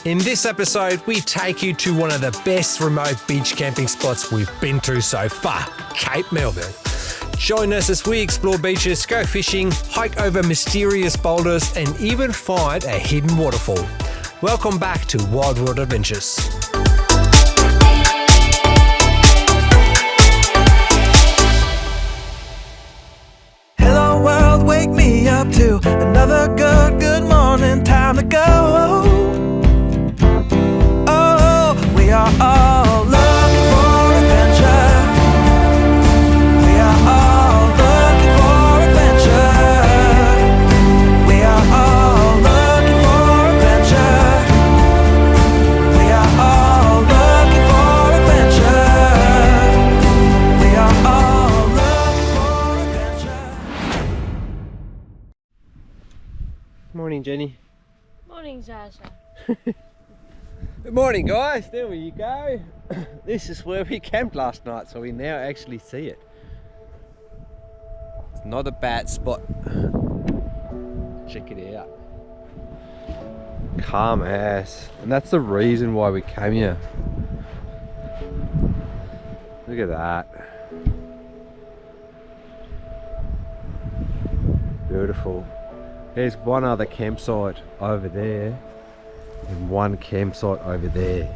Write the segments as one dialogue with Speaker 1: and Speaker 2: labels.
Speaker 1: In this episode, we take you to one of the best remote beach camping spots we've been to so far, Cape Melville. Join us as we explore beaches, go fishing, hike over mysterious boulders, and even find a hidden waterfall. Welcome back to Wild World Adventures.
Speaker 2: Hello world, wake me up to another good morning, time to go. Oh, we are all looking for adventure. We are all looking for adventure. We are all looking for adventure. We are all looking for adventure. We are all looking for adventure.
Speaker 1: Morning, Jenny.
Speaker 3: Morning, Sasha.
Speaker 1: Good morning, guys. There you go. This is where we camped last night, so we now actually see it. It's not a bad spot. Check it out. Calm as. And that's the reason why we came here. Look at that. Beautiful. There's one other campsite over there and one campsite over there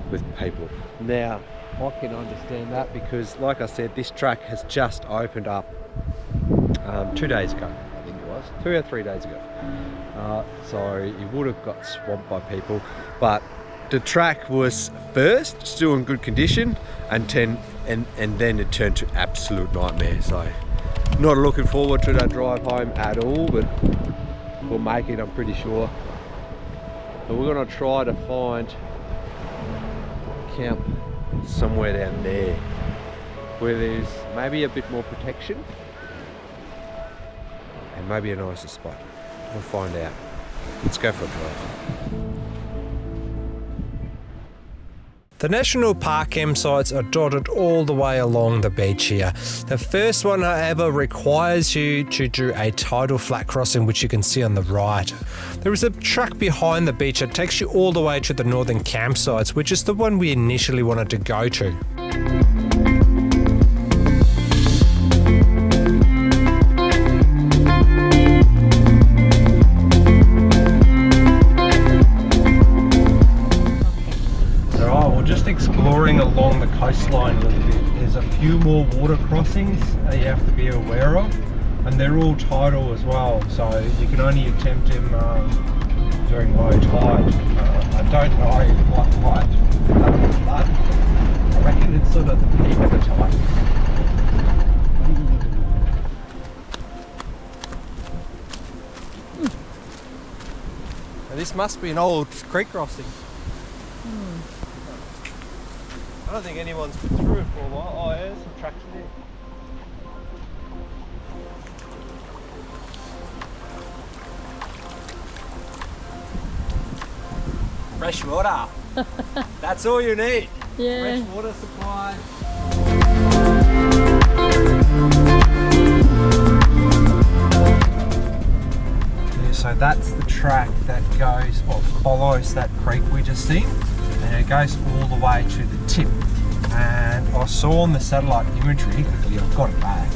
Speaker 1: with people. Now, I can understand that because, like I said, this track has just opened up 2 days ago, I think it was, 2 or 3 days ago. So it would have got swamped by people, but the track was first still in good condition, and then it turned to absolute nightmare. So not looking forward to that drive home at all, but we'll make it, I'm pretty sure. But we're gonna try to find camp somewhere down there where there's maybe a bit more protection and maybe a nicer spot. We'll find out. Let's go for a drive. The national park campsites are dotted all the way along the beach here. The first one, however, requires you to do a tidal flat crossing, which you can see on the right. There is a track behind the beach that takes you all the way to the northern campsites, which is the one we initially wanted to go to. Exploring along the coastline a little bit. There's a few more water crossings that you have to be aware of, and they're all tidal as well, so you can only attempt them during low tide. I don't know what tide, but I reckon it's sort of the peak of the tide. Now, this must be an old creek crossing. I don't think anyone's been through it for a while. Oh, yeah, there's some tracks there. Fresh water. That's all you need.
Speaker 3: Yeah.
Speaker 1: Fresh water supply. Yeah, so that's the track that goes or follows that creek we just seen. And it goes all the way to the tip. And I saw on the satellite imagery, quickly I've got it back,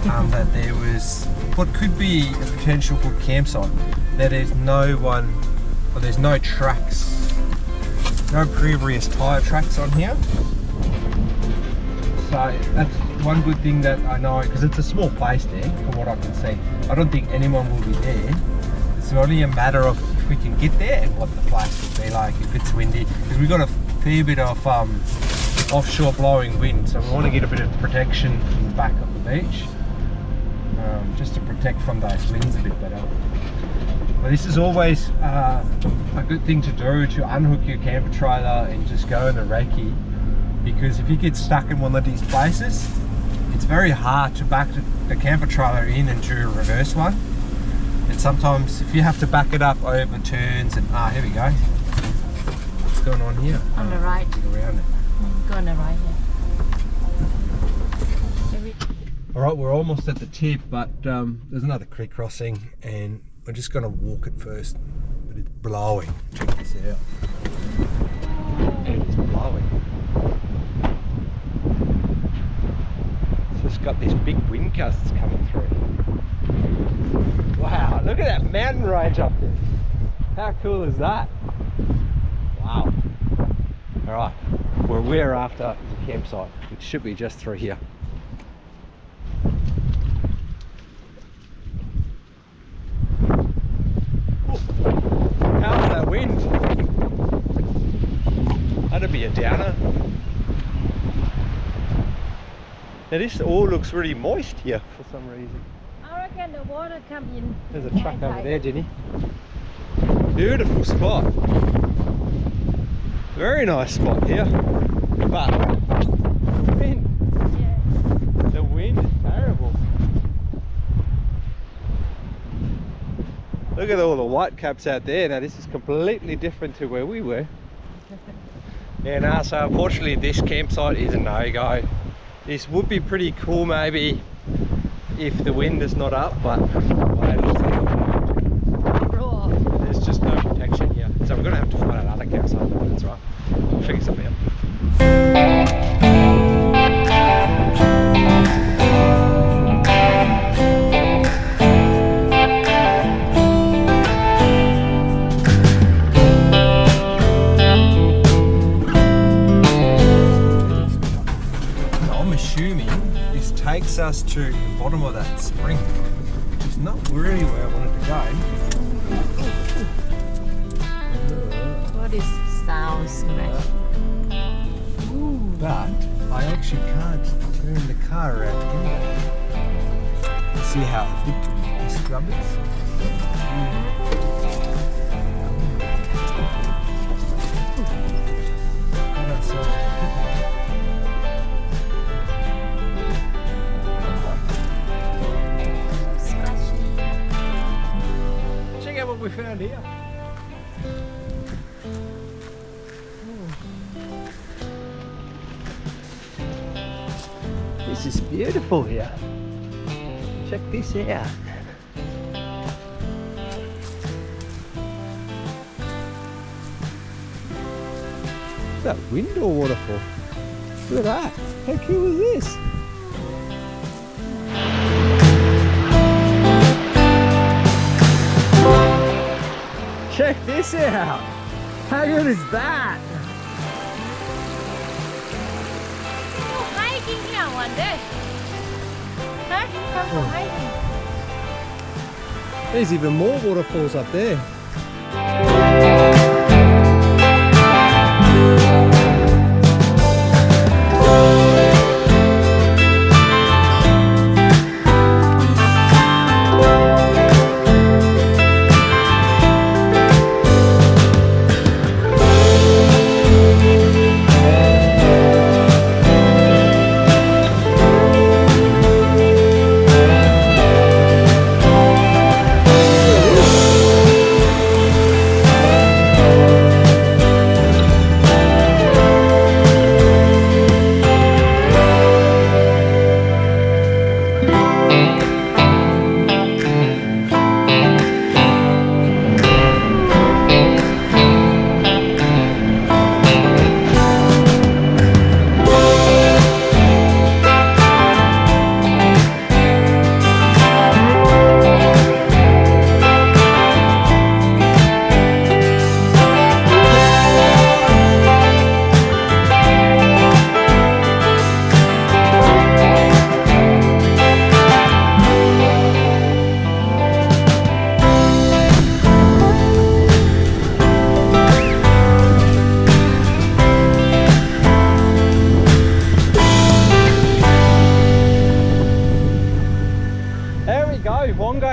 Speaker 1: that there was what could be a potential good campsite. That there's no one, or there's no tracks, no previous tyre tracks on here. So that's one good thing that I know, because it's a small place there, from what I can see. I don't think anyone will be there. It's only a matter of if we can get there and what the place will be like if it's windy, because we've got a fair bit of offshore blowing wind, so we want to get a bit of protection in the back of the beach, just to protect from those winds a bit better. But this is always a good thing to do, to unhook your camper trailer and just go in the recce, because if you get stuck in one of these places, it's very hard to back the camper trailer in and do a reverse one. And sometimes if you have to back it up over turns and here we go. What's going on here?
Speaker 3: On the right.
Speaker 1: Get around it.
Speaker 3: Go on the right here.
Speaker 1: Alright, we're almost at the tip, but there's another creek crossing and we're just going to walk it first. but it's blowing. Check this out. It is blowing. It's just got these big wind gusts coming through. Wow, look at that mountain range up there. How cool is that? Wow. Alright, well, we're after the campsite, which should be just through here. How's that wind? That'd be a downer. Now this all looks really moist here for some reason.
Speaker 3: I reckon the water come in.
Speaker 1: There's a truck over there, Jenny. Beautiful spot. Very nice spot here. But the wind.
Speaker 3: Yeah.
Speaker 1: The wind is terrible. Look at all the white caps out there. Now this is completely different to where we were. Yeah, no, so unfortunately this campsite is a no-go. This would be pretty cool maybe if the wind is not up, but there's just no protection here. So we're going to have to find another campsite, but that's right. We'll figure something out. Takes us to the bottom of that spring, which is not really where I wanted to go.
Speaker 3: What is sounds right?
Speaker 1: But I actually can't turn the car around anyway. See how thick the scrub is? What we found here. This is beautiful here. Check this out. Is that wind or waterfall? Look at that. How cool is this? Check this out! How good is that?
Speaker 3: Oh, hiking here one day. Huh? Come for hiking.
Speaker 1: There's even more waterfalls up there.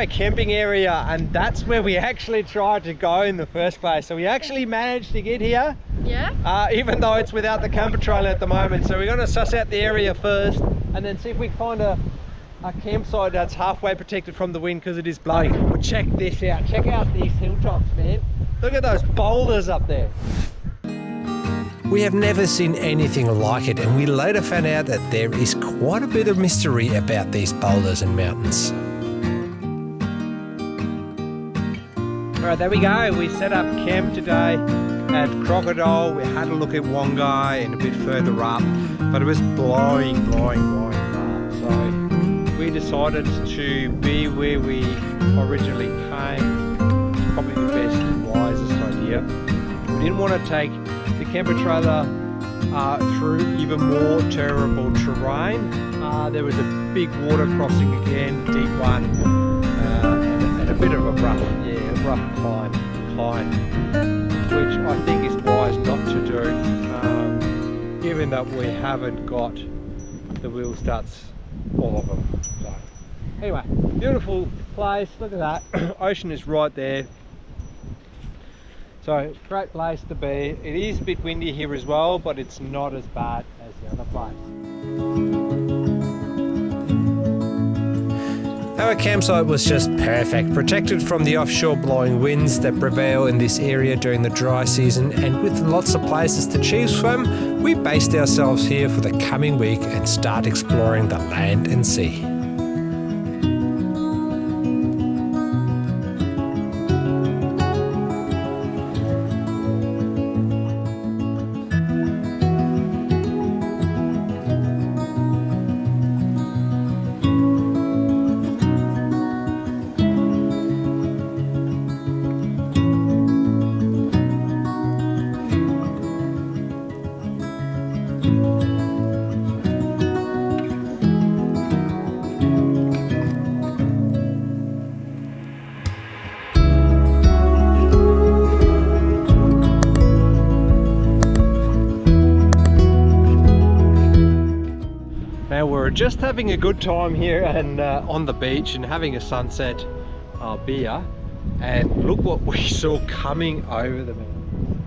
Speaker 1: Camping area, and that's where we actually tried to go in the first place. So we actually managed to get here,
Speaker 3: yeah,
Speaker 1: even though it's without the camper trailer at the moment. So we're going to suss out the area first and then see if we can find a campsite that's halfway protected from the wind, because it is blowing. But check this out, check out these hilltops, man. Look at those boulders up there. We have never seen anything like it, and we later found out that there is quite a bit of mystery about these boulders and mountains. Alright, there we go. We set up camp today at Crocodile. We had a look at Wongai and a bit further up, but it was blowing up. So we decided to be where we originally came. It's probably the best and wisest idea. We didn't want to take the camper trailer through even more terrible terrain. There was a big water crossing again, deep one, and a bit of a rough climb, which I think is wise not to do, given that we haven't got the wheel starts, all of them. So anyway, beautiful place, look at that. Ocean is right there. So great place to be. It is a bit windy here as well, but it's not as bad as the other place. Our campsite was just perfect, protected from the offshore blowing winds that prevail in this area during the dry season, and with lots of places to choose from, we based ourselves here for the coming week and start exploring the land and sea. Now we're just having a good time here and on the beach and having a sunset beer, and look what we saw coming over the mountain.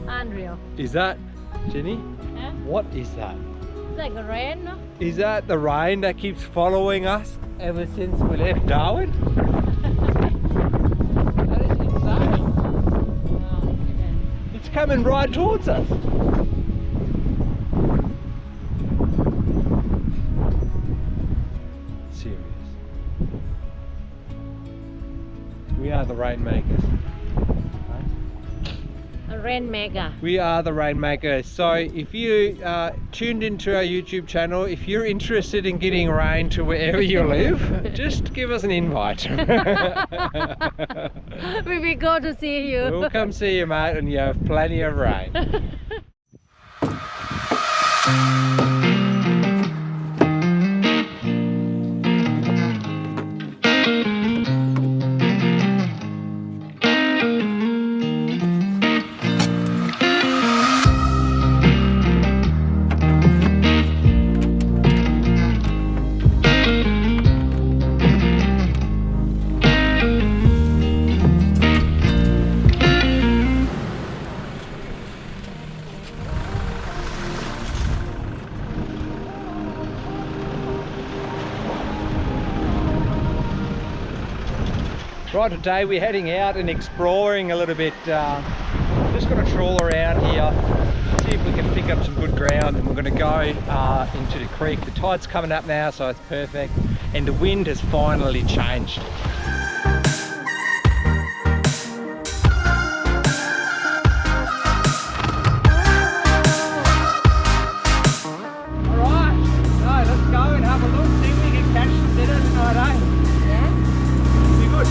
Speaker 3: Unreal.
Speaker 1: Is that, Tinny?
Speaker 3: Huh?
Speaker 1: What is that?
Speaker 3: It's like a rain, no?
Speaker 1: Is that the rain that keeps following us ever since we left Darwin? That is insane.
Speaker 3: Wow, okay.
Speaker 1: It's coming right towards us. We are the rainmakers.
Speaker 3: A rainmaker.
Speaker 1: We are the rainmakers. So if you tuned into our YouTube channel, if you're interested in getting rain to wherever you live, just give us an invite.
Speaker 3: We will go to see you.
Speaker 1: We'll come see you, mate, and you have plenty of rain. Right, today we're heading out and exploring a little bit. Just going to trawl around here, see if we can pick up some good ground, and we're going to go into the creek. The tide's coming up now, so it's perfect, and the wind has finally changed. Alright, so let's go and have a look, see if we can catch some dinner tonight, eh?
Speaker 3: Yeah?
Speaker 1: Be good.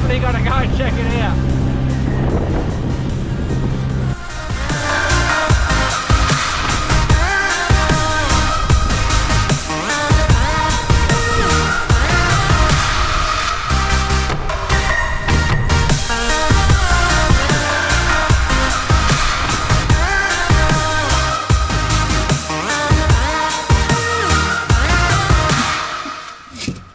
Speaker 1: definitely gotta go and check it out.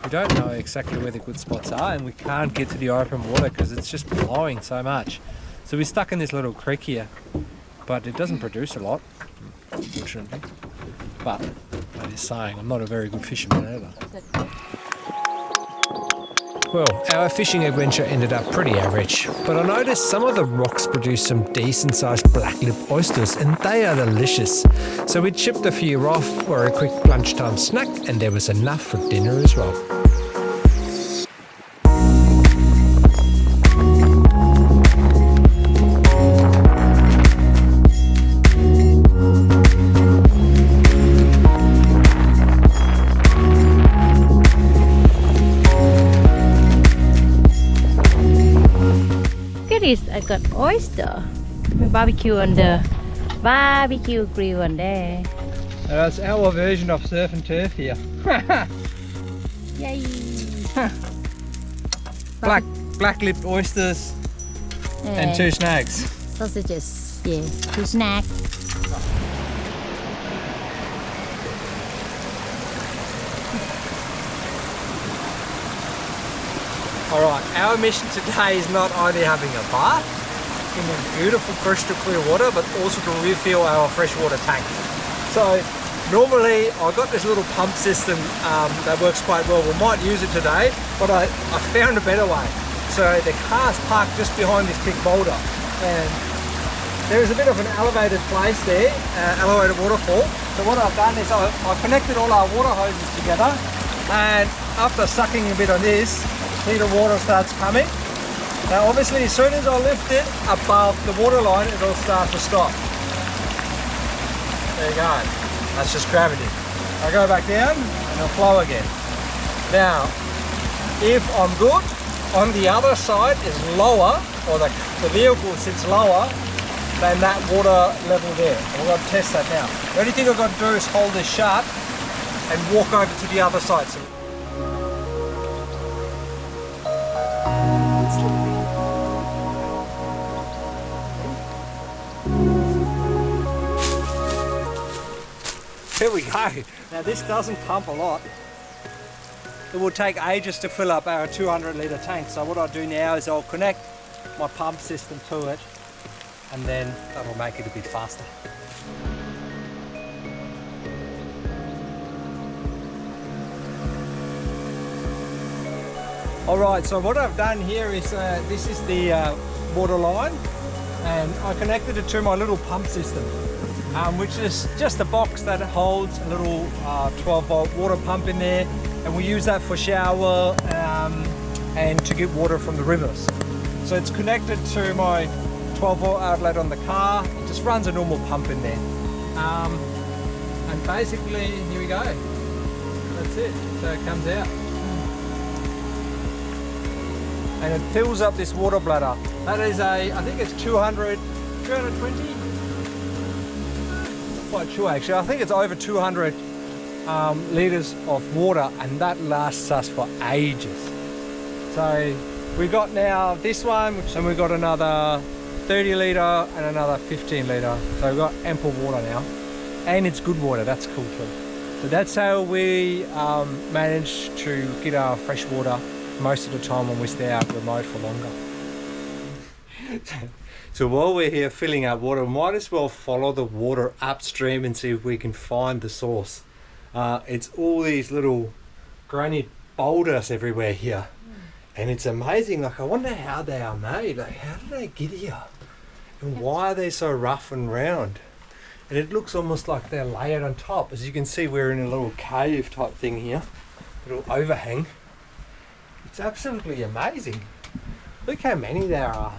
Speaker 1: We don't know exactly where the good spots are, and we can't get to the open water because it's just blowing so much. So we're stuck in this little creek here, but it doesn't produce a lot, unfortunately. But that is saying I'm not a very good fisherman either. Well, our fishing adventure ended up pretty average, but I noticed some of the rocks produce some decent sized black lip oysters, and they are delicious. So we chipped a few off for a quick lunchtime snack, and there was enough for dinner as well.
Speaker 3: I got oyster. Barbecue on the barbecue grill on there.
Speaker 1: That's our version of surf and turf here.
Speaker 3: Yay!
Speaker 1: black lipped oysters and 2 snags.
Speaker 3: Sausages, yeah, 2 snacks.
Speaker 1: Alright, our mission today is not only having a bath in the beautiful crystal clear water, but also to refill our freshwater tank. So normally I've got this little pump system that works quite well. We might use it today, but I found a better way. So the car's parked just behind this big boulder, and there is a bit of an elevated place there, elevated waterfall. So what I've done is I've connected all our water hoses together, and after sucking a bit on this, heater water starts coming. Now obviously as soon as I lift it above the water line, it'll start to stop. There you go. That's just gravity. I go back down and it'll flow again. Now, if I'm good, on the other side is lower, or the vehicle sits lower than that water level there. We're going to test that now. The only thing I've got to do is hold this shut and walk over to the other side. So here we go. Now this doesn't pump a lot. It will take ages to fill up our 200 litre tank. So what I'll do now is I'll connect my pump system to it, and then that'll make it a bit faster. Alright, so what I've done here is, this is the water line, and I connected it to my little pump system. Which is just a box that holds a little 12-volt water pump in there, and we use that for shower and to get water from the rivers. So it's connected to my 12-volt outlet on the car. It just runs a normal pump in there, and basically here we go. That's it. So it comes out and it fills up this water bladder. That is I think it's 220. Quite sure actually. I think it's over 200 litres of water, and that lasts us for ages. So we got now this one, and we got another 30 litre and another 15 litre. So we've got ample water now, and it's good water. That's cool too. So that's how we manage to get our fresh water most of the time when we stay out remote for longer. So while we're here filling up water, we might as well follow the water upstream and see if we can find the source. It's all these little granite boulders everywhere here. And it's amazing, like I wonder how they are made. Like how did they get here? And why are they so rough and round? And it looks almost like they're layered on top. As you can see, we're in a little cave type thing here. Little overhang. It's absolutely amazing. Look how many there are.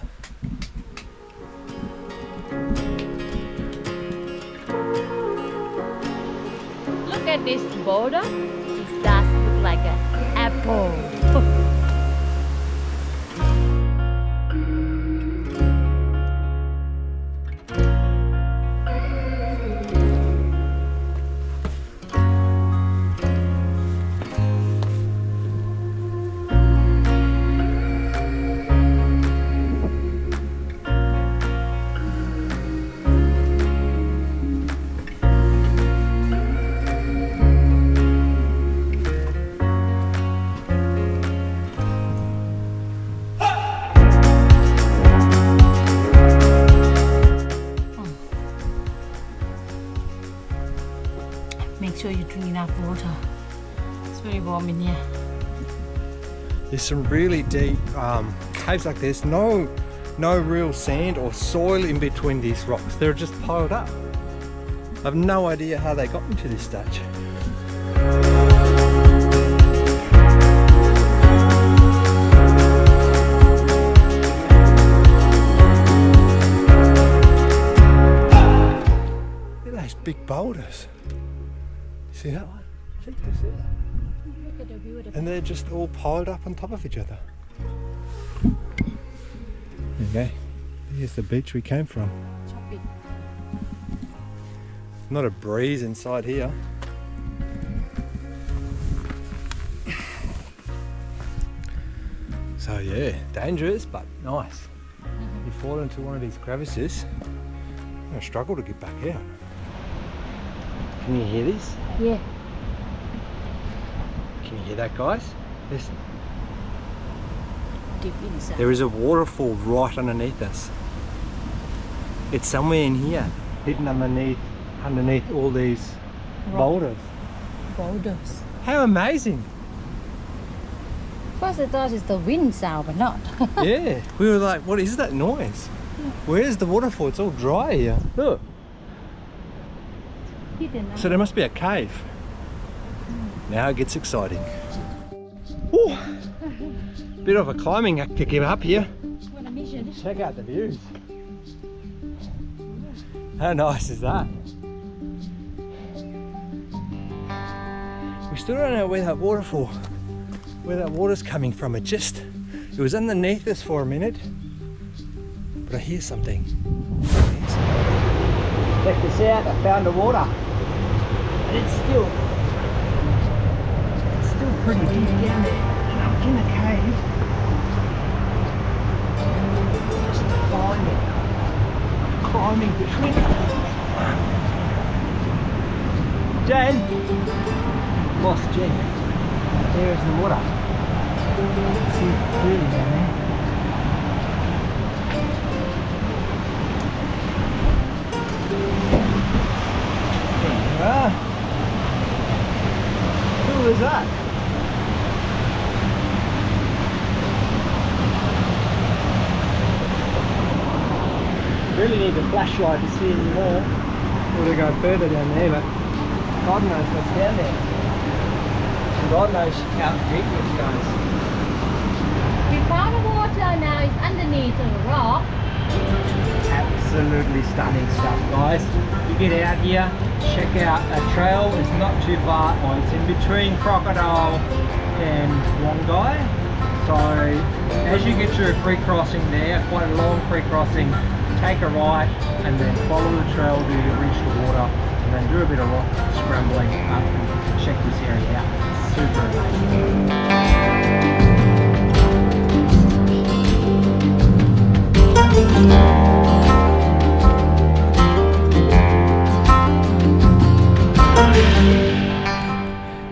Speaker 3: Look at this boulder. It does look like an apple. Make sure you drink enough water. It's very warm in here.
Speaker 1: There's some really deep caves like this. No real sand or soil in between these rocks. They're just piled up. I have no idea how they got into this stage. Big boulders. See that one? Check this out.
Speaker 3: Look at the beautiful.
Speaker 1: And they're just all piled up on top of each other. Okay, here's the beach we came from.
Speaker 3: Chop it.
Speaker 1: Not a breeze inside here. So yeah, dangerous but nice. You fall into one of these crevices, you're gonna struggle to get back out. Can you hear this?
Speaker 3: Yeah.
Speaker 1: Can you hear that, guys?
Speaker 3: Deep inside.
Speaker 1: There is a waterfall right underneath us. It's somewhere in here, hidden underneath all these boulders.
Speaker 3: Boulders.
Speaker 1: How amazing!
Speaker 3: First I thought it's the wind sound, but not.
Speaker 1: Yeah, we were like, what is that noise? Where's the waterfall? It's all dry here. Look.
Speaker 3: Hidden.
Speaker 1: So there must be a cave. Now it gets exciting. Ooh. Bit of a climbing act to give up here.
Speaker 3: What a mission.
Speaker 1: Check out the views. How nice is that? We still don't know where that water's coming from. It was underneath us for a minute, but I hear something. Check this out, I found the water. And it's still pretty deep down there. And I'm in a cave. Just to find it. I'm climbing between it. Jen! Lost Jen. There's the water. See it clearly down there. Who was that? Really need a flashlight to see any more. Or to go further down there, but God knows what's down there. And God knows how deep it goes.
Speaker 3: We found the water now. It's underneath the rock.
Speaker 1: Absolutely stunning stuff, guys. You get out here, check out a trail. It's not too far. Well, it's in between Crocodile and Wongai. So as you get to a creek crossing there, quite a long creek crossing, take a right and then follow the trail till you reach the water, and then do a bit of rock scrambling up and check this area out. It's super amazing.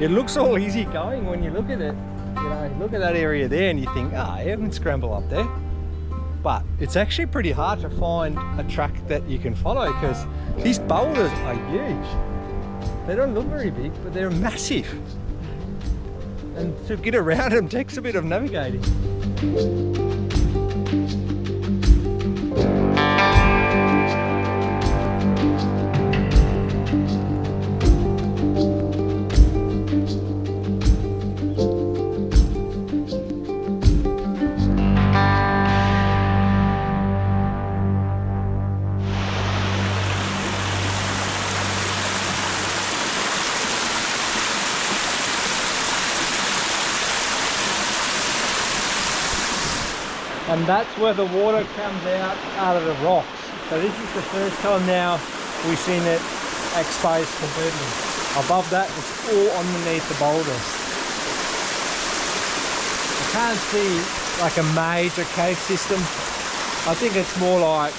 Speaker 1: It looks all easy going when you look at it. You know, look at that area there and you think, ah, you can scramble up there. But it's actually pretty hard to find a track that you can follow because these boulders are huge. They don't look very big, but they're massive. And to get around them takes a bit of navigating. And that's where the water comes out of the rocks. So this is the first time now we've seen it exposed completely. Above that, it's all underneath the boulders. I can't see like a major cave system. I think it's more like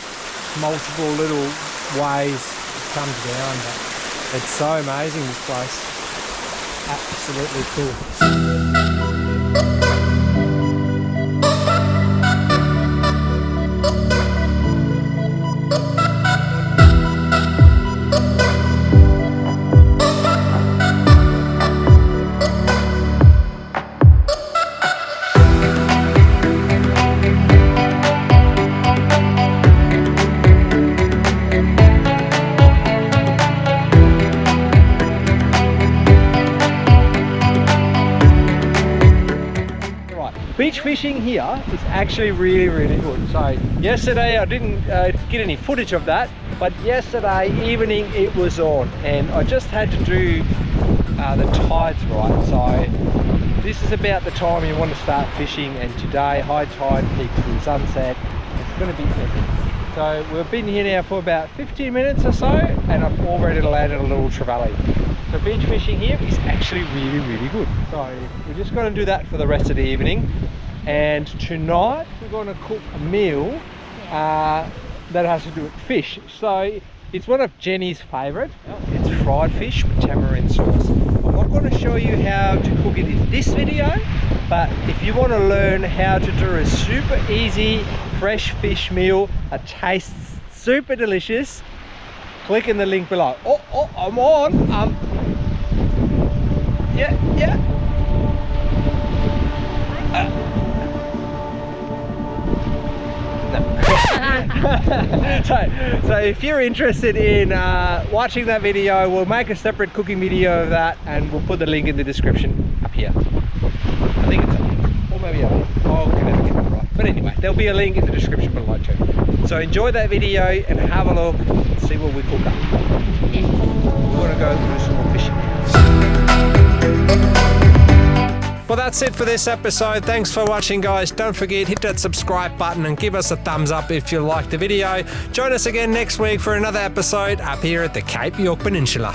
Speaker 1: multiple little ways it comes down, but it's so amazing, this place. Absolutely cool. Beach fishing here is actually really, really good. So yesterday I didn't get any footage of that, but yesterday evening it was on, and I just had to do the tides right. So this is about the time you want to start fishing, and today high tide peaks in sunset. It's going to be epic. So we've been here now for about 15 minutes or so, and I've already landed a little trevally. So beach fishing here is actually really, really good. So we're just going to do that for the rest of the evening. And tonight we're going to cook a meal that has to do with fish. So it's one of Jenny's favourite. It's fried fish with tamarind sauce. I'm not going to show you how to cook it in this video, but if you want to learn how to do a super easy fresh fish meal that tastes super delicious, click in the link below. Oh, I'm on. Yeah. So if you're interested in watching that video, we'll make a separate cooking video of that, and we'll put the link in the description up here. I think it's up here, or maybe up here. I'll never get that right. But anyway, there'll be a link in the description below too. So enjoy that video and have a look and see what we cook up. We're gonna go do some more fishing. Well, that's it for this episode. Thanks for watching, guys. Don't forget, hit that subscribe button and give us a thumbs up if you liked the video. Join us again next week for another episode up here at the Cape York Peninsula.